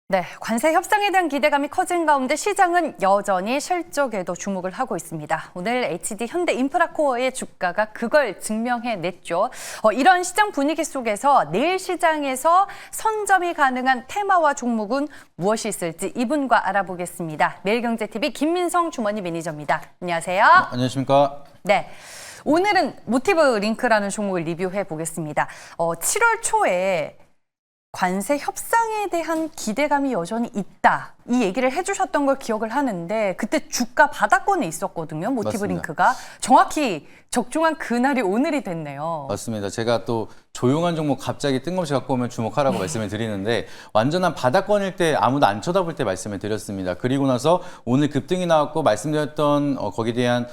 네, 관세 협상에 대한 기대감이 커진 가운데 시장은 여전히 실적에도 주목을 하고 있습니다. 오늘 HD 현대인프라코어의 주가가 그걸 증명해냈죠. 이런 시장 분위기 속에서 내일 시장에서 선점이 가능한 테마와 종목은 무엇이 있을지 이분과 알아보겠습니다. 매일경제TV 김민성 주머니 매니저입니다. 안녕하세요. 안녕하십니까. 네. 오늘은 모티브 링크라는 종목을 리뷰해 보겠습니다. 7월 초에 관세 협상에 대한 기대감이 여전히 있다. 이 얘기를 해주셨던 걸 기억을 하는데 그때 주가 바닥권에 있었거든요. 모티브 맞습니다. 링크가. 정확히 적중한 그날이 오늘이 됐네요. 맞습니다. 제가 또 조용한 종목 갑자기 뜬금없이 갖고 오면 주목하라고 말씀을 드리는데 완전한 바닥권일 때 아무도 안 쳐다볼 때 말씀을 드렸습니다. 그리고 나서 오늘 급등이 나왔고 말씀드렸던 거기에 대한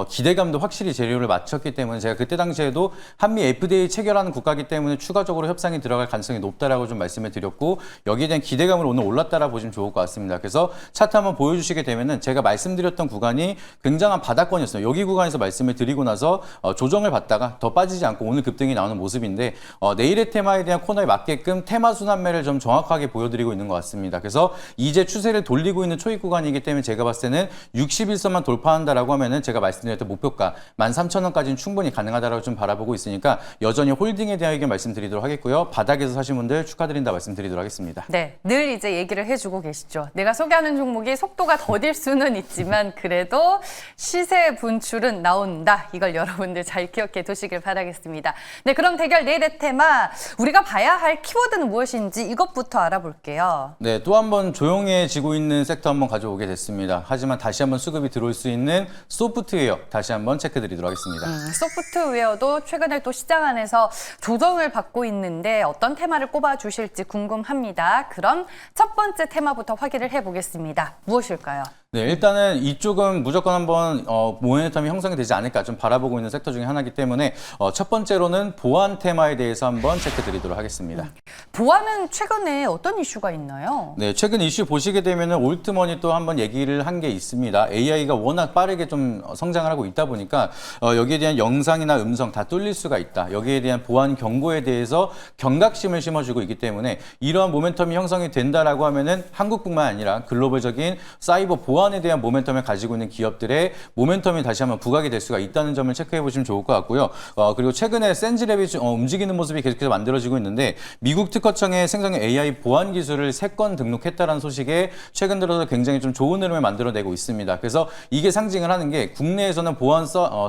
기대감도 확실히 재료를 맞췄기 때문에 제가 그때 당시에도 한미 FDA 체결하는 국가이기 때문에 추가적으로 협상이 들어갈 가능성이 높다라고 좀 말씀을 드렸고 여기에 대한 기대감을 오늘 올랐다라 보시면 좋을 것 같습니다. 그래서 차트 한번 보여주시게 되면은 제가 말씀드렸던 구간이 굉장한 바닥권이었어요. 여기 구간에서 말씀을 드리고 나서 조정을 받다가 더 빠지지 않고 오늘 급등이 나오는 모습인데 내일의 테마에 대한 코너에 맞게끔 테마 순환매를 좀 정확하게 보여드리고 있는 것 같습니다. 그래서 이제 추세를 돌리고 있는 초입 구간이기 때문에 제가 봤을 때는 61선만 돌파한다라고 하면은 제가 말씀드렸던 목표가 13,000원까지는 충분히 가능하다라고 좀 바라보고 있으니까 여전히 홀딩에 대한 의견 말씀드리도록 하겠고요. 바닥에서 사신 분들 축하드린다 말씀드리도록 하겠습니다. 네, 늘 이제 얘기를 해주고 계시죠. 내가 소개하는 종목이 속도가 더딜 수는 있지만 그래도 시세 분출은 나온다. 이걸 여러분들 잘 기억해 두시길 바라겠습니다. 네, 그럼 대결 내일의 테마 우리가 봐야 할 키워드는 무엇인지 이것부터 알아볼게요. 네, 또 한 번 조용해지고 있는 섹터 한번 가져오게 됐습니다. 하지만 다시 한번 수급이 들어올 수 있는 소프트웨어 다시 한번 체크드리도록 하겠습니다. 소프트웨어도 최근에 또 시장 안에서 조정을 받고 있는데 어떤 테마를 꼽아 주실지 궁금합니다. 그럼 첫 번째 테마부터 확인을 해보겠습니다. 무엇일까요? 네, 일단은 이쪽은 무조건 한번 모멘텀이 형성이 되지 않을까 좀 바라보고 있는 섹터 중에 하나이기 때문에 첫 번째로는 보안 테마에 대해서 한번 체크드리도록 하겠습니다. 보안은 최근에 어떤 이슈가 있나요? 네, 최근 이슈 보시게 되면은 올트머니 또 한번 얘기를 한 게 있습니다. AI가 워낙 빠르게 좀 성장을 하고 있다 보니까 여기에 대한 영상이나 음성 다 뚫릴 수가 있다. 여기에 대한 보안 경고에 대해서 경각심을 심어주고 있기 때문에 이러한 모멘텀이 형성이 된다라고 하면은 한국뿐만 아니라 글로벌적인 사이버 보안에 대한 모멘텀을 가지고 있는 기업들의 모멘텀이 다시 한번 부각이 될 수가 있다는 점을 체크해 보시면 좋을 것 같고요. 그리고 최근에 센즈랩이 움직이는 모습이 계속해서 만들어지고 있는데 미국 특허청에 생성형 AI 보안 기술을 3건 등록했다는 소식에 최근 들어서 굉장히 좀 좋은 흐름을 만들어내고 있습니다. 그래서 이게 상징을 하는 게 국내에서는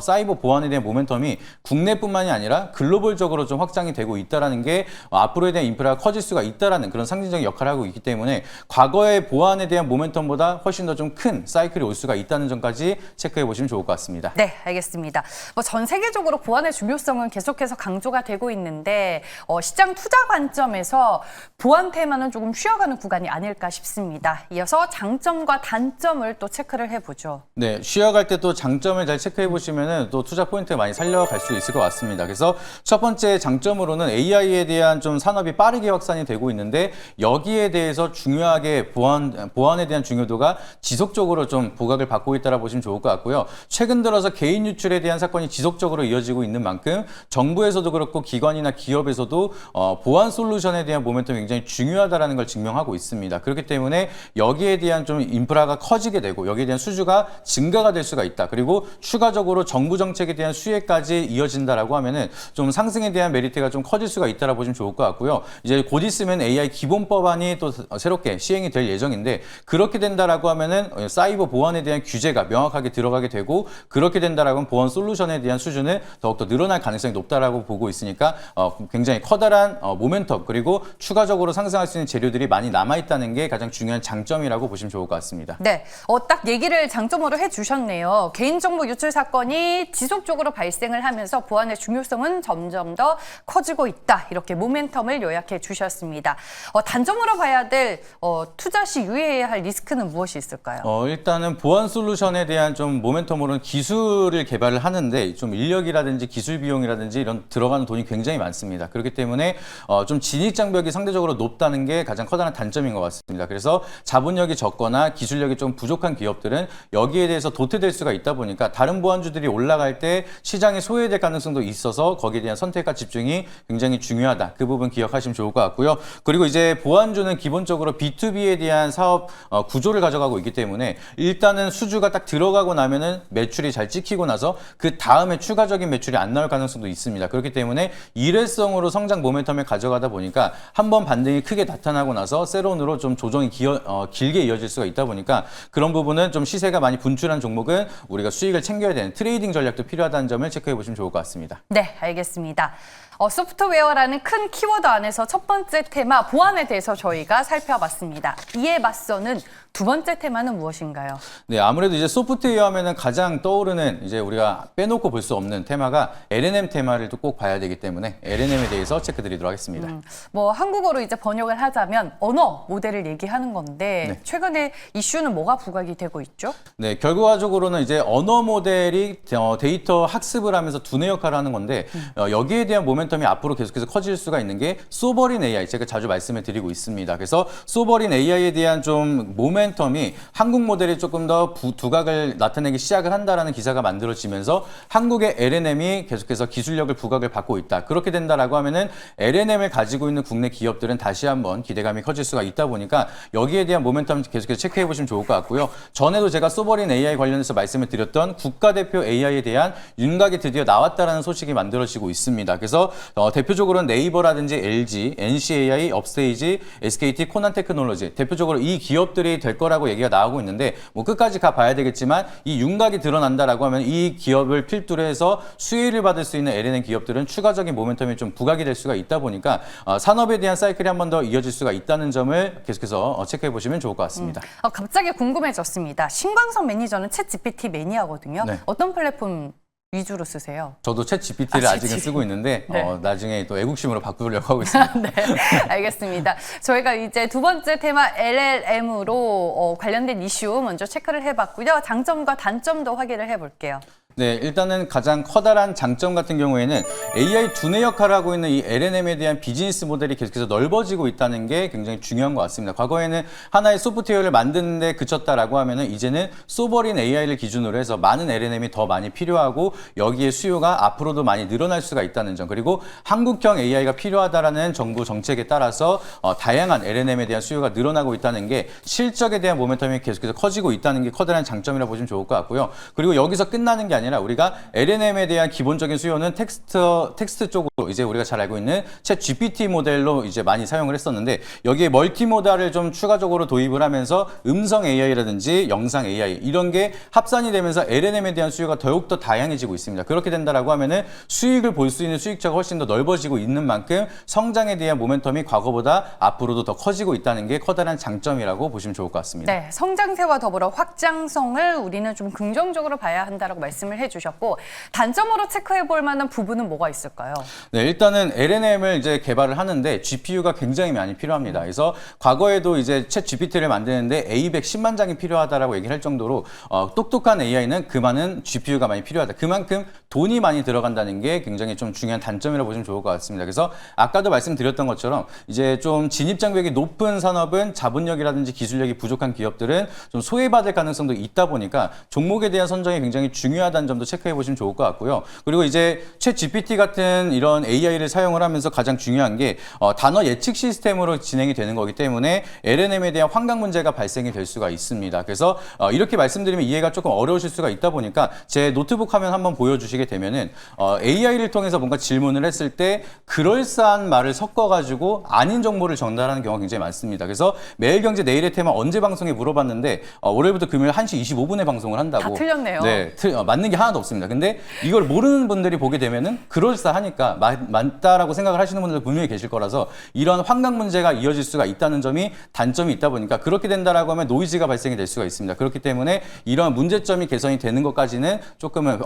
사이버 보안에 대한 모멘텀이 국내뿐만이 아니라 글로벌적으로 좀 확장이 되고 있다는 게 앞으로에 대한 인프라가 커질 수가 있다는 그런 상징적인 역할을 하고 있기 때문에 과거의 보안에 대한 모멘텀보다 훨씬 더 좀 큰 사이클이 올 수가 있다는 점까지 체크해 보시면 좋을 것 같습니다. 네, 알겠습니다. 전 세계적으로 보안의 중요성은 계속해서 강조가 되고 있는데 시장 투자 관점에서 보안 테마는 조금 쉬어가는 구간이 아닐까 싶습니다. 이어서 장점과 단점을 또 체크를 해보죠. 네, 쉬어갈 때 또 장점을 잘 체크해 보시면은 또 투자 포인트 많이 살려갈 수 있을 것 같습니다. 그래서 첫 번째 장점으로는 AI에 대한 좀 산업이 빠르게 확산이 되고 있는데 여기에 대해서 중요하게 보안에 대한 중요도가 지속적으로 좀 부각을 받고 있다라 보시면 좋을 것 같고요. 최근 들어서 개인 유출에 대한 사건이 지속적으로 이어지고 있는 만큼 정부에서도 그렇고 기관이나 기업에서도 보안 솔루션에 대한 모멘텀이 굉장히 중요하다라는 걸 증명하고 있습니다. 그렇기 때문에 여기에 대한 좀 인프라가 커지게 되고 여기에 대한 수주가 증가가 될 수가 있다. 그리고 추가적으로 정부 정책에 대한 수혜까지 이어진다라고 하면은 좀 상승에 대한 메리트가 좀 커질 수가 있다라 보시면 좋을 것 같고요. 이제 곧 있으면 AI 기본법안이 또 새롭게 시행이 될 예정인데 그렇게 된다라고 하면은 사이버 보안에 대한 규제가 명확하게 들어가게 되고 그렇게 된다라고 하면 보안 솔루션에 대한 수준은 더욱더 늘어날 가능성이 높다라고 보고 있으니까 굉장히 커다란 모멘텀 그리고 추가적으로 상승할 수 있는 재료들이 많이 남아있다는 게 가장 중요한 장점이라고 보시면 좋을 것 같습니다. 네, 딱 얘기를 장점으로 해주셨네요. 개인정보 유출 사건이 지속적으로 발생을 하면서 보안의 중요성은 점점 더 커지고 있다. 이렇게 모멘텀을 요약해 주셨습니다. 단점으로 봐야 될 투자 시 유의해야 할 리스크는 무엇이 있을까요? 일단은 보안 솔루션에 대한 좀 모멘텀으로는 기술을 개발을 하는데 좀 인력이라든지 기술 비용이라든지 이런 들어가는 돈이 굉장히 많습니다. 그렇기 때문에 좀 진입 장벽이 상대적으로 높다는 게 가장 커다란 단점인 것 같습니다. 그래서 자본력이 적거나 기술력이 좀 부족한 기업들은 여기에 대해서 도태될 수가 있다 보니까 다른 보안주들이 올라갈 때 시장이 소외될 가능성도 있어서 거기에 대한 선택과 집중이 굉장히 중요하다. 그 부분 기억하시면 좋을 것 같고요. 그리고 이제 보안주는 기본적으로 B2B에 대한 사업 구조를 가져가고 있기 때문에 일단은 수주가 딱 들어가고 나면은 매출이 잘 찍히고 나서 그 다음에 추가적인 매출이 안 나올 가능성도 있습니다. 그렇기 때문에 일회성으로 성장 모멘텀을 가져가다 보니까 한번 반등이 크게 나타나고 나서 세론으로 좀 조정이 길게 이어질 수가 있다 보니까 그런 부분은 좀 시세가 많이 분출한 종목은 우리가 수익을 챙겨야 되는 트레이딩 전략도 필요하다는 점을 체크해 보시면 좋을 것 같습니다. 네, 알겠습니다. 소프트웨어라는 큰 키워드 안에서 첫 번째 테마 보안에 대해서 저희가 살펴봤습니다. 이에 맞서는 두 번째 테마는 무엇인가요? 네, 아무래도 이제 소프트웨어 하면은 가장 떠오르는 이제 우리가 빼놓고 볼 수 없는 테마가 L&M 테마를 또 꼭 봐야 되기 때문에 L&M에 대해서 체크드리도록 하겠습니다. 뭐 한국어로 이제 번역을 하자면 언어 모델을 얘기하는 건데 네. 최근에 이슈는 뭐가 부각이 되고 있죠? 네, 결과적으로는 이제 언어 모델이 데이터 학습을 하면서 두뇌 역할을 하는 건데 여기에 대한 모멘텀이 앞으로 계속해서 커질 수가 있는 게 소버린 AI, 제가 자주 말씀을 드리고 있습니다. 그래서 소버린 AI에 대한 좀 모멘텀이 한국 모델이 조금 더 두각을 나타내기 시작을 한다라는 기사가 만들어지면서 한국의 L&M이 계속해서 기술력을 부각을 받고 있다. 그렇게 된다라고 하면은 L&M을 가지고 있는 국내 기업들은 다시 한번 기대감이 커질 수가 있다 보니까 여기에 대한 모멘텀 계속해서 체크해 보시면 좋을 것 같고요. 전에도 제가 소버린 AI 관련해서 말씀을 드렸던 국가대표 AI에 대한 윤곽이 드디어 나왔다라는 소식이 만들어지고 있습니다. 그래서 대표적으로는 네이버라든지 LG, NCAI, 업스테이지, SKT, 코난테크놀로지 대표적으로 이 기업들이 될 거라고 얘기가 나오고 있는데 뭐 끝까지 가봐야 되겠지만 이 윤곽이 드러난다라고 하면 이 기업을 필두로 해서 수혜를 받을 수 있는 L&M 기업들은 추가적인 모멘텀이 좀 부각이 될 수가 있다 보니까 산업에 대한 사이클이 한 번 더 이어질 수가 있다는 점을 계속해서 체크해 보시면 좋을 것 같습니다. 갑자기 궁금해졌습니다. 신광석 매니저는 챗 GPT 매니아거든요. 네. 어떤 플랫폼 위주로 쓰세요? 저도 챗 GPT를 아직은 쓰고 있는데 네. 나중에 또 애국심으로 바꾸려고 하고 있습니다. 네, 알겠습니다. 저희가 이제 두 번째 테마 LLM으로 관련된 이슈 먼저 체크를 해봤고요. 장점과 단점도 확인을 해볼게요. 네, 일단은 가장 커다란 장점 같은 경우에는 AI 두뇌 역할을 하고 있는 이 L&M에 대한 비즈니스 모델이 계속해서 넓어지고 있다는 게 굉장히 중요한 것 같습니다. 과거에는 하나의 소프트웨어를 만드는데 그쳤다라고 하면은 이제는 소버린 AI를 기준으로 해서 많은 L&M이 더 많이 필요하고 여기에 수요가 앞으로도 많이 늘어날 수가 있다는 점, 그리고 한국형 AI가 필요하다라는 정부 정책에 따라서 다양한 L&M에 대한 수요가 늘어나고 있다는 게 실적에 대한 모멘텀이 계속해서 커지고 있다는 게 커다란 장점이라고 보시면 좋을 것 같고요. 그리고 여기서 끝나는 게 아니라 우리가 L&M에 대한 기본적인 수요는 텍스트 쪽으로 이제 우리가 잘 알고 있는 챗 GPT 모델로 이제 많이 사용을 했었는데 여기에 멀티모달을 좀 추가적으로 도입을 하면서 음성 AI라든지 영상 AI 이런 게 합산이 되면서 L&M에 대한 수요가 더욱더 다양해지고 있습니다. 그렇게 된다라고 하면은 수익을 볼 수 있는 수익처가 훨씬 더 넓어지고 있는 만큼 성장에 대한 모멘텀이 과거보다 앞으로도 더 커지고 있다는 게 커다란 장점이라고 보시면 좋을 것 같습니다. 네, 성장세와 더불어 확장성을 우리는 좀 긍정적으로 봐야 한다라고 말씀을 해주셨고 단점으로 체크해 볼 만한 부분은 뭐가 있을까요? 네, 일단은 L&M을 이제 개발을 하는데 GPU가 굉장히 많이 필요합니다. 그래서 과거에도 이제 챗 GPT를 만드는데 A100 10만 장이 필요하다라고 얘기를 할 정도로 똑똑한 AI는 그 많은 GPU가 많이 필요하다. 그만큼 돈이 많이 들어간다는 게 굉장히 좀 중요한 단점이라고 보시면 좋을 것 같습니다. 그래서 아까도 말씀드렸던 것처럼 이제 좀 진입 장벽이 높은 산업은 자본력이라든지 기술력이 부족한 기업들은 좀 소외받을 가능성도 있다 보니까 종목에 대한 선정이 굉장히 중요하다는 점도 체크해 보시면 좋을 것 같고요. 그리고 이제 챗 GPT 같은 이런 AI를 사용을 하면서 가장 중요한 게 단어 예측 시스템으로 진행이 되는 거기 때문에 L&M에 대한 환각 문제가 발생이 될 수가 있습니다. 그래서 이렇게 말씀드리면 이해가 조금 어려우실 수가 있다 보니까 제 노트북 화면 한번 보여주시게 되면은 AI를 통해서 뭔가 질문을 했을 때 그럴싸한 말을 섞어가지고 아닌 정보를 전달하는 경우가 굉장히 많습니다. 그래서 매일경제 내일의 테마 언제 방송에 물어봤는데 월요일부터 금요일 1시 25분에 방송을 한다고. 다 틀렸네요. 네, 맞는 게 하나도 없습니다. 근데 이걸 모르는 분들이 보게 되면은 그럴싸하니까 맞다라고 생각을 하시는 분들 분명히 계실 거라서 이런 환각 문제가 이어질 수가 있다는 점이 단점이 있다 보니까 그렇게 된다라고 하면 노이즈가 발생이 될 수가 있습니다. 그렇기 때문에 이런 문제점이 개선이 되는 것까지는 조금은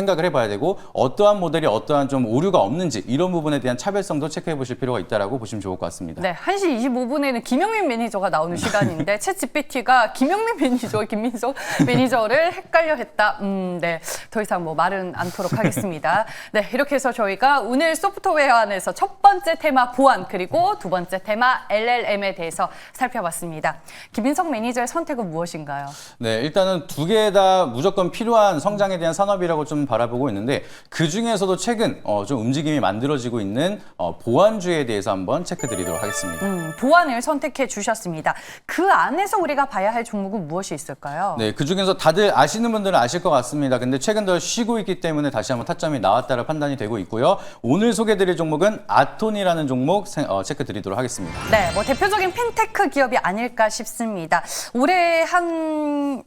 생각을 해봐야 되고 어떠한 모델이 어떠한 좀 오류가 없는지 이런 부분에 대한 차별성도 체크해 보실 필요가 있다라고 보시면 좋을 것 같습니다. 네, 1시 25분에는 김영민 매니저가 나오는 시간인데 챗GPT가 김영민 매니저와 김민석 매니저를 헷갈려 했다. 네, 더 이상 뭐 말은 않도록 하겠습니다. 네, 이렇게 해서 저희가 오늘 소프트웨어 안에서 첫 번째 테마 보안 그리고 두 번째 테마 LLM에 대해서 살펴봤습니다. 김민석 매니저의 선택은 무엇인가요? 네, 일단은 두 개 다 무조건 필요한 성장에 대한 산업이라고 좀 바라보고 있는데 그 중에서도 최근 좀 움직임이 만들어지고 있는 보안주에 대해서 한번 체크 드리도록 하겠습니다. 보안을 선택해 주셨습니다. 그 안에서 우리가 봐야 할 종목은 무엇이 있을까요? 네, 그 중에서 다들 아시는 분들은 아실 것 같습니다. 근데 최근 들어 쉬고 있기 때문에 다시 한번 타점이 나왔다는 판단이 되고 있고요. 오늘 소개드릴 종목은 아톤이라는 종목 체크 드리도록 하겠습니다. 네, 뭐 대표적인 핀테크 기업이 아닐까 싶습니다. 올해 한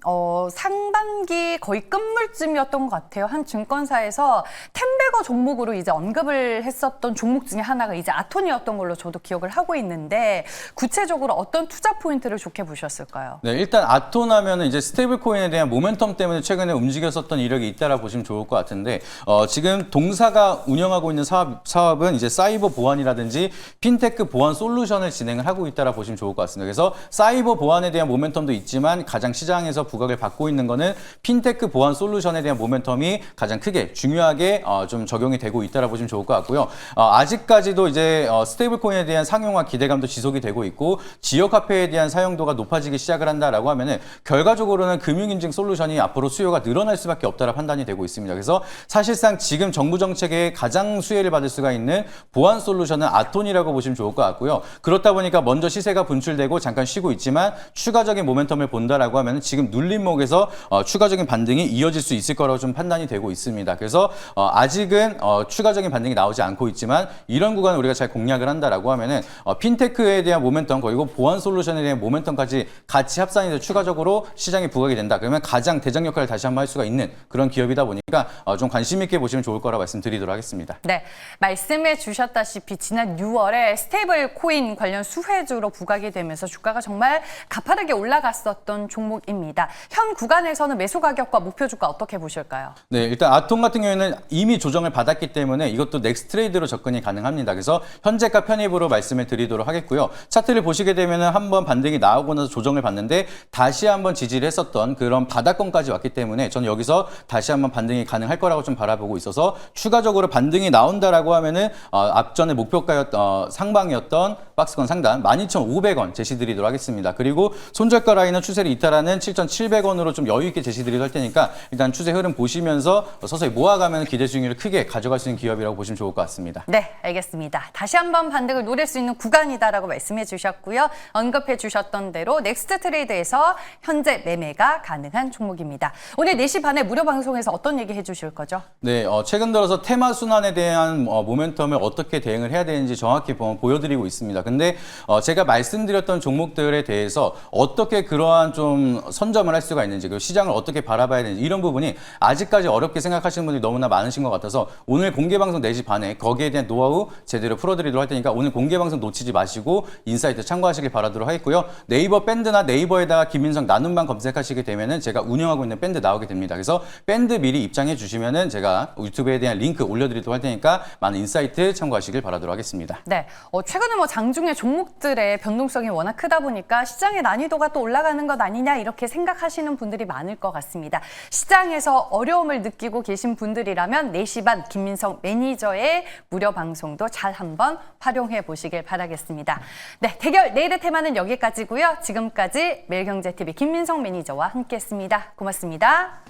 상반기 거의 끝물쯤이었던 것 같아요. 한 증권사에서 템베거 종목으로 이제 언급을 했었던 종목 중에 하나가 이제 아톤이었던 걸로 저도 기억을 하고 있는데 구체적으로 어떤 투자 포인트를 좋게 보셨을까요? 네, 일단 아톤 하면은 이제 스테이블 코인에 대한 모멘텀 때문에 최근에 움직였었던 이력이 있다라 보시면 좋을 것 같은데 지금 동사가 운영하고 있는 사업은 이제 사이버 보안이라든지 핀테크 보안 솔루션을 진행을 하고 있다라 보시면 좋을 것 같습니다. 그래서 사이버 보안에 대한 모멘텀도 있지만 가장 시장에서 부각을 받고 있는 거는 핀테크 보안 솔루션에 대한 모멘텀이 가장 크게 중요하게 좀 적용이 되고 있다라 보시면 좋을 것 같고요. 아직까지도 이제 스테이블 코인에 대한 상용화 기대감도 지속이 되고 있고 지역 화폐에 대한 사용도가 높아지기 시작을 한다라고 하면은 결과적으로는 금융인증 솔루션이 앞으로 수요가 늘어날 수밖에 없다라 판단이 되고 있습니다. 그래서 사실상 지금 정부 정책에 가장 수혜를 받을 수가 있는 보안 솔루션은 아톤이라고 보시면 좋을 것 같고요. 그렇다 보니까 먼저 시세가 분출되고 잠깐 쉬고 있지만 추가적인 모멘텀을 본다라고 하면 지금 눌림목에서 추가적인 반등이 이어질 수 있을 거라고 좀 판단이 되고 있습니다. 그래서 아직은 추가적인 반등이 나오지 않고 있지만 이런 구간을 우리가 잘 공략을 한다라고 하면은 핀테크에 대한 모멘텀 그리고 보안 솔루션에 대한 모멘텀까지 같이 합산이 돼서 추가적으로 시장에 부각이 된다. 그러면 가장 대장 역할을 다시 한번 할 수가 있는 그런 기업이다 보니까 좀 관심 있게 보시면 좋을 거라고 말씀드리도록 하겠습니다. 네, 말씀해 주셨다시피 지난 6월에 스테이블 코인 관련 수혜주로 부각이 되면서 주가가 정말 가파르게 올라갔었던 종목입니다. 현 구간에서는 매수 가격과 목표 주가 어떻게 보실까요? 네, 일단 아톤 같은 경우에는 이미 조정을 받았기 때문에 이것도 넥스트 트레이드로 접근이 가능합니다. 그래서 현재가 편입으로 말씀을 드리도록 하겠고요. 차트를 보시게 되면 한번 반등이 나오고 나서 조정을 받는데 다시 한번 지지를 했었던 그런 바닥권까지 왔기 때문에 저는 여기서 다시 한번 반등이 가능할 거라고 좀 바라보고 있어서 추가적으로 반등이 나온다라고 하면은 앞전에 목표가였던 상방이었던 박스권 상단 12,500원 제시드리도록 하겠습니다. 그리고 손절가 라인은 추세를 이탈하는 7,700원으로 좀 여유 있게 제시드리도록 할 테니까 일단 추세 흐름 보시면서 서서히 모아가면 기대 수익률을 크게 가져갈 수 있는 기업이라고 보시면 좋을 것 같습니다. 네, 알겠습니다. 다시 한번 반등을 노릴 수 있는 구간이다라고 말씀해 주셨고요. 언급해 주셨던 대로 넥스트 트레이드에서 현재 매매가 가능한 종목입니다. 오늘 4시 반에 무료 방송에서 어떤 얘기 해주실 거죠? 네, 최근 들어서 테마 순환에 대한 모멘텀을 어떻게 대응을 해야 되는지 정확히 보여드리고 있습니다. 근데 제가 말씀드렸던 종목들에 대해서 어떻게 그러한 좀 선점을 할 수가 있는지 그리고 시장을 어떻게 바라봐야 되는지 이런 부분이 아직까지 어렵게 생각하시는 분들이 너무나 많으신 것 같아서 오늘 공개방송 4시 반에 거기에 대한 노하우 제대로 풀어드리도록 할 테니까 오늘 공개방송 놓치지 마시고 인사이트 참고하시길 바라도록 하겠고요. 네이버 밴드나 네이버에다가 김민석 나눔방 검색하시게 되면은 제가 운영하고 있는 밴드 나오게 됩니다. 그래서 밴드 미리 입장해 주시면은 제가 유튜브에 대한 링크 올려드리도록 할 테니까 많은 인사이트 참고하시길 바라도록 하겠습니다. 네, 최근에 뭐 장중에 종목들의 변동성이 워낙 크다 보니까 시장의 난이도가 또 올라가는 것 아니냐 이렇게 생각하시는 분들이 많을 것 같습니다. 시장에서 어려움을 느끼고 계신 분들이라면 4시 반 김민석 매니저의 무료 방송도 잘 한번 활용해 보시길 바라겠습니다. 네, 대결 내일의 테마는 여기까지고요. 지금까지 매일경제TV 김민석 매니저와 함께했습니다. 고맙습니다.